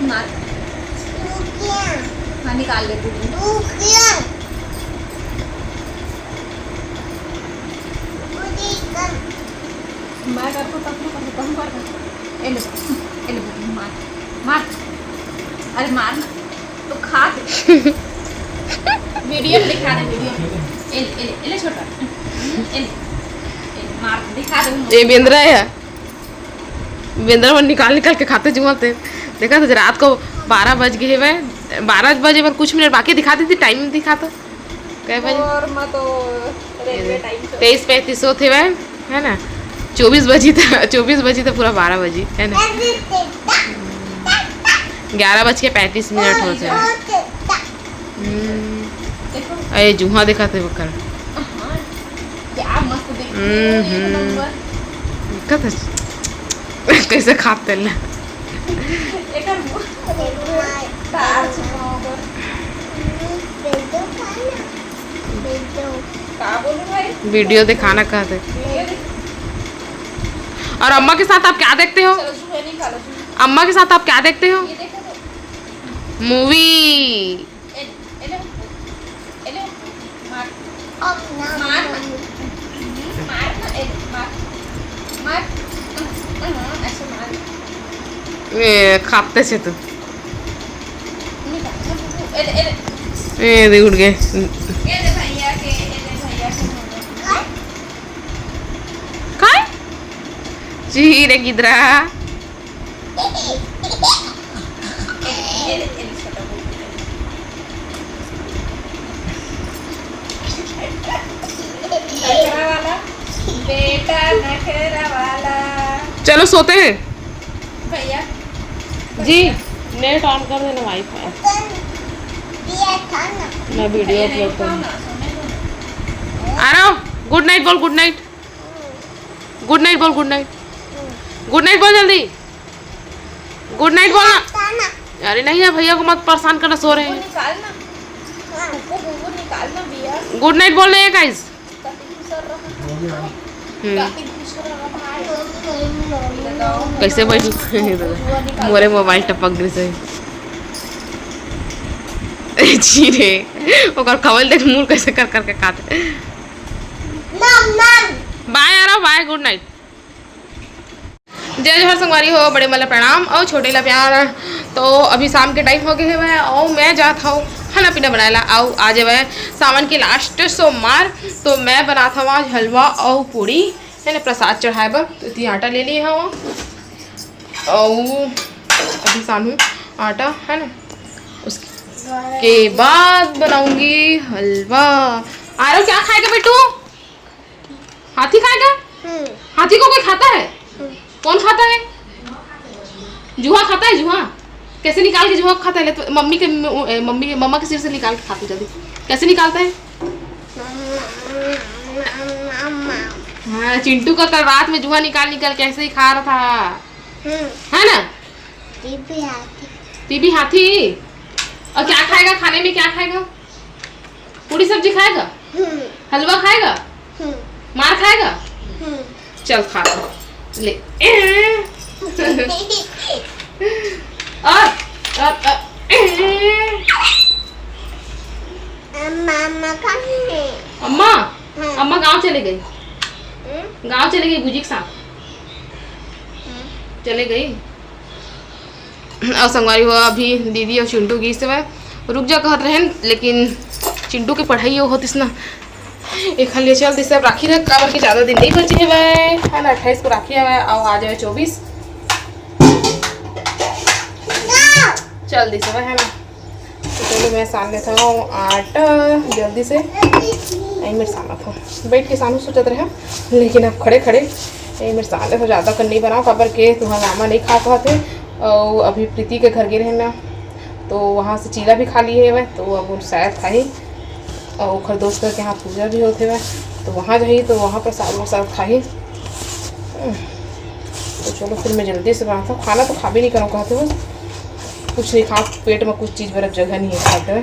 मार। हाँ निकाल ले तू। मैं कर तो तब कर। एले मार मार, अरे मार ना तो खा के वीडियो में दिखा दे, वीडियो एले छोटा एले मार दिखा दे। ये बेंद्रा है, बेंद्रा में निकाल के खाते जुआते। देखा तो रात को 12 बज गए है, 12 बजे पर कुछ मिनट बाकी दिखाती थी, टाइम दिखाता क्या बजे और मैं तो रेलवे टाइम 23:35 थे वह है ना। 24 बजी था, 24 बजी तो पूरा 12 बजी है ना। 11:35 होते हैं। अरे जुहा दिखाते बकर क्या मस्त दिख कैसे खाते ला। वीडियो दिखाना कहते। और अम्मा के साथ आप क्या देखते हो? अम्मा के साथ आप क्या देखते हो? मूवी। खाते से तो उड़ गए। जी रे किधरा बेटा नखरा वाला। चलो सोते हैं भैया जी। नेट ऑन कर देना, वाईफाई मैं वीडियो अपलोड कर आ रहा हूँ। गुड नाइट बोल, गुड नाइट, गुड नाइट बोल, गुड नाइट, गुड नाइट बोल जल्दी, गुड नाइट बोलना। अरे नहीं है भैया को मत परेशान करना, सो रहे हैं। गुड नाइट बोल रहे हैं गाइस। कैसे बैठू मोरे मोबाइल टपक गई से जी रे ओकर खवल देख मुंह कैसे कर करके काटे। बाय आ रहा, बाय, गुड नाइट। जय जोहर संगवारी हो, बड़े मला प्रणाम और छोटे ला प्यार। तो अभी शाम के टाइम हो गए है वह, और मैं जाता हूँ खाना पीना बनाएला। आओ आज वह सावन के लास्ट सोमवार, तो मैं बनाता हूँ आज हलवा और पूड़ी है ना, प्रसाद चढ़ाए बर। तो इतनी आटा ले लिए हूँ और अभी सानू आटा है ना, उसके बाद बनाऊंगी हलवा। आरो क्या खाएगा बेटू? हाथी खाएगा? हाथी को कोई खाता है? कौन खाता है? जुहा खाता है। जुहा कैसे निकाल के जुहा खाता है? तो मम्मा के सिर से निकाल के खाते जल्दी। कैसे निकालता है? हाँ, चिंटू का कल रात में जुहा निकाल कैसे ही खा रहा था है ना। टीबी हाथी। और क्या खाएगा खाने में? क्या खाएगा? पूरी सब्जी खाएगा? हलवा खाएगा? मार खाएगा? चल खा ले। और अम्मा अम्मा गांव चले गई, गांव चले गई बुजी के साथ चले गई। और संगवारी हो अभी दीदी और चिंटू की से रुक जा कहत रहे, लेकिन चिंटू की पढ़ाई होती ना एक हाल चल दिस राखी रख काबर के ज़्यादा दिन नहीं बचे है ना। 28 को राखी है और आ जाए 24 चल दिस है ना। तो चलो मैं सान लेता हूँ आटा जल्दी से। यही मेरे साना था बैठ के सानू सोचते रहे, लेकिन अब खड़े खड़े यही मेरे साने तो ज़्यादा कर नहीं बनाओ काबर के तुम्हारा मामा नहीं खा पाते। और अभी प्रीति के घर गए रहे ना, तो वहाँ से चीला भी खा लिए है, तो अब शायद खाई। और ओखर दोस्त के यहाँ पूजा भी होते हुए, तो वहाँ जाइए तो वहाँ पर साग खाई। तो चलो फिर मैं जल्दी से बनाता हूँ। खाना तो खा भी नहीं करूँ कहते हुए, कुछ नहीं खा, पेट में कुछ चीज़ बर्फ जगह नहीं है खाते हुए।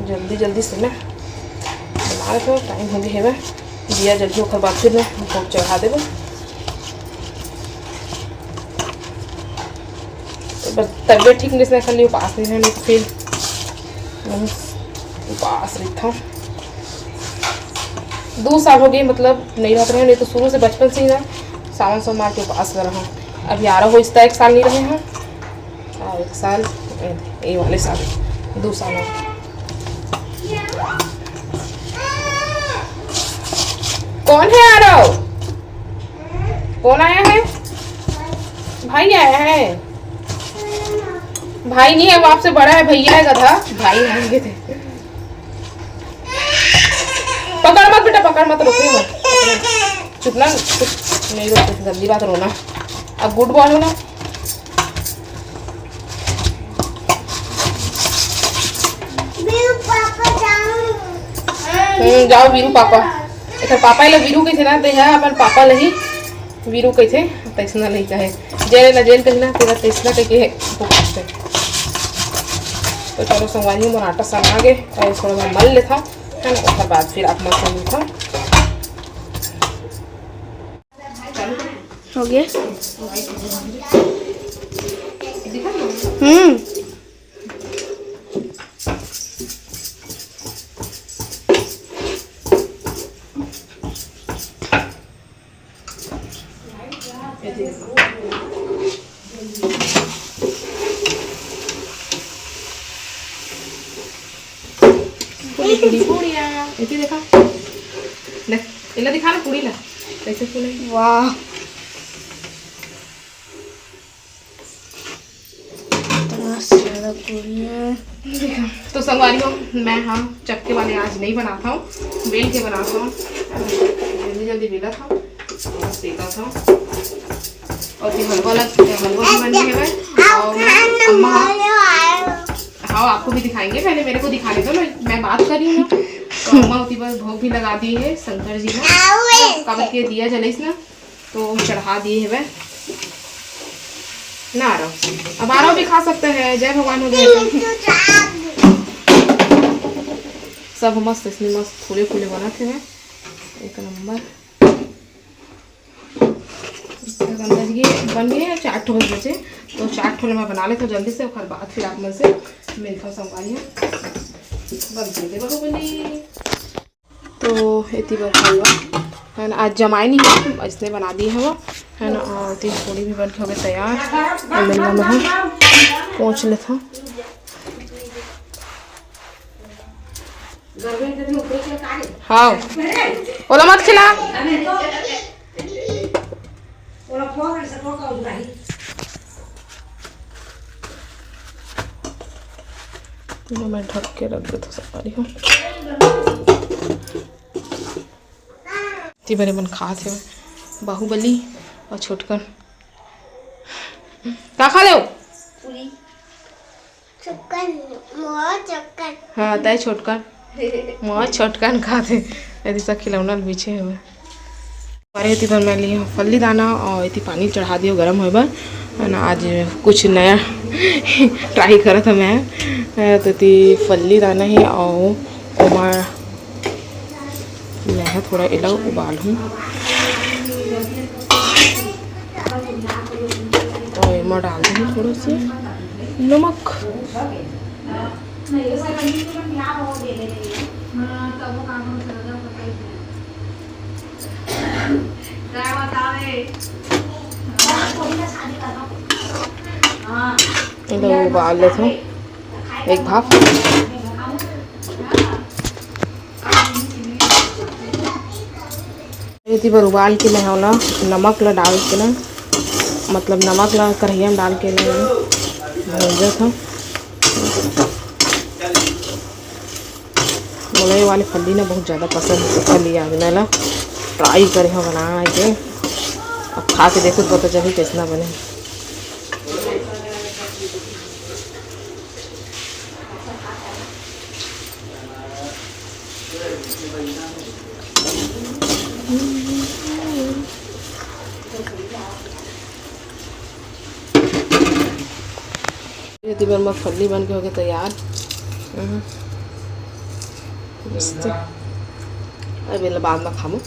जल्दी जल्दी से मैं बना रहे थे, टाइम हो गया है दिया जल्दी ओकर बाद फिर मैं भोग चढ़ा देबो। तो बस तबियत ठीक नहीं से खाली उपास नहीं रहने, तो फिर उपास रहता हूँ। 2 साल हो गए मतलब नहीं रहते रहे, नहीं तो शुरू से बचपन से ही ना सावन सोमवार के उपास कर रहा हूँ। अब 11 हो इसका 1 साल नहीं रहे हैं और 1 साल ये वाले साल 2 साल हो। कौन है आ रहा हो? कौन आया है? भाई आया है। भाई नहीं है, वो आपसे बड़ा है, भैया है गधा। भाई आएंगे थे। पकड़ मत बेटा, पकड़ मत, रोके मत, चुप ना, कुछ नहीं रोकते, गंदी बात रोना। अब गुड बॉय हो ना। जाओ वीरू पापा, एक पापा ले वीरू के थे ना, तो यहाँ अपन पापा लही वीरू के थे, तैसना नहीं कहे जेल ना जेल कही ना, तेरा तैसना के तो चलो संगवानी मोर आटा सन आ गए और थोड़ा सा मल लेता है ना, उसके बाद फिर आप मत मिलता हो गया। पूड़ियाँ इतनी देखा ले, इला दिखा ना पूड़ी ला कैसे फूले। वाह तो संगवारियों मैं हम चक्के वाले आज नहीं बनाता हूँ, बेल के बनाता हूँ। जल्दी जल्दी बेला था और सेका था और फिर हलवा भी बन गया है। और अम्मा हाँ आपको भी दिखाएंगे, पहले मेरे को दिखाने दो, मैं बात कर रही हूँ ना। तो अम्मा उसी पर भोग भी लगा दिए है शंकर जी ने, कब के दिया जलेस ना तो चढ़ा दिए है वह ना। अब आरो भी खा सकते हैं। जय भगवान हो गए सब मस्त, इसमें मस्त फूले फूले बनाते हैं एक नंबर। ये बन गए 4 ठो बजे, तो 4 ठो मैं बना लेता हूँ जल्दी से, और बाद फिर आप मन से मिलता हूँ संगवारी बन दे बोली। तो इतनी बार हलवा है ना, आज जमाई नहीं है, इसने बना दी है वो है ना। और 3 पूड़ी भी बन के हो गए तैयार। मिलना में है पहुँच लेता हूँ। हाँ बोला मत खिला। मैं ढक के रख देता सारी हूँ। इतनी बड़े मन खास है बाहुबली और छोटकन का खा लो पूरी चक्कर। हाँ तय छोटकन मोह छोटकन खाते यदि सब खिलौना पीछे है। इतनी पर मैं ली फल्ली दाना और इतनी पानी चढ़ा दियो गर्म हो बार है ना। आज कुछ नया ट्राई करा था मैं, तो इतनी फल्ली दाना है और मैं थोड़ा इला उबाल हूँ और मैं डाल दूँगी थोड़ा सा नमक। उबाल लेते हूँ एक भाप। इतनी बार उबाल के मैं ना नमक ला डाल के ना, मतलब नमक ला कढ़ैया में डाल के भूंजा था। मुलई वाले फली ना बहुत ज़्यादा पसंद है, फली आज मैं ला ट्राई करे हो बना के। अब खा के देखो तो पता चली कैसा बने। ये बार मफली बन के हो गया तैयार। अब बाद में खामो।